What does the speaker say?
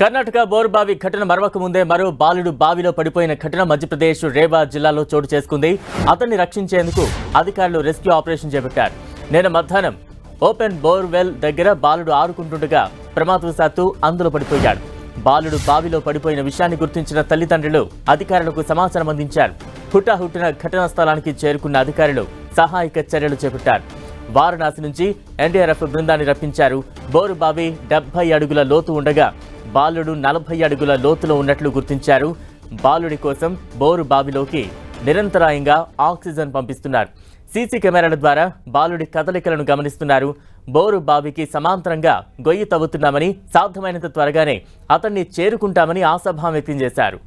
కర్ణాటక బోరుబావి ఘటన మరవక ముందే మరో బాలుడు బావిలో పడిపోయిన ఘటన మధ్యప్రదేశ్ రేవా జిల్లాలో చోటు చేసుకుంది. అతన్ని రక్షించేందుకు అధికారులు రెస్క్యూ ఆపరేషన్ చేపట్టారు. నిన్న మధ్యాహ్నం ఓపెన్ బోర్వెల్ దగ్గర బాలుడు ఆడుకుంటుండగా ప్రమాదవశాత్తు అందులో పడిపోయాడు. బాలుడు బావిలో పడిపోయిన విషయాన్ని గుర్తించిన తల్లిదండ్రులు అధికారులకు సమాచారం అందించారు. హుటాహుటిన ఘటనా స్థలానికి చేరుకున్న అధికారులు సహాయక చర్యలు చేపట్టారు. వారణాసి నుంచి ఎన్డీఆర్ఎఫ్ బృందాన్ని రప్పించారు. బోరుబావి 70 అడుగుల లోతు ఉండగా బాలుడు 40 అడుగుల లోతులో ఉన్నట్లు గుర్తించారు. బాలుడి కోసం బోరు బావిలోకి నిరంతరాయంగా ఆక్సిజన్ పంపిస్తున్నారు. సీసీ కెమెరాల ద్వారా బాలుడి కదలికలను గమనిస్తున్నారు. బోరు బావికి సమాంతరంగా గొయ్యి తవ్వుతున్నామని, సాధ్యమైనంత త్వరగానే అతన్ని చేరుకుంటామని ఆశాభావం వ్యక్తం చేశారు.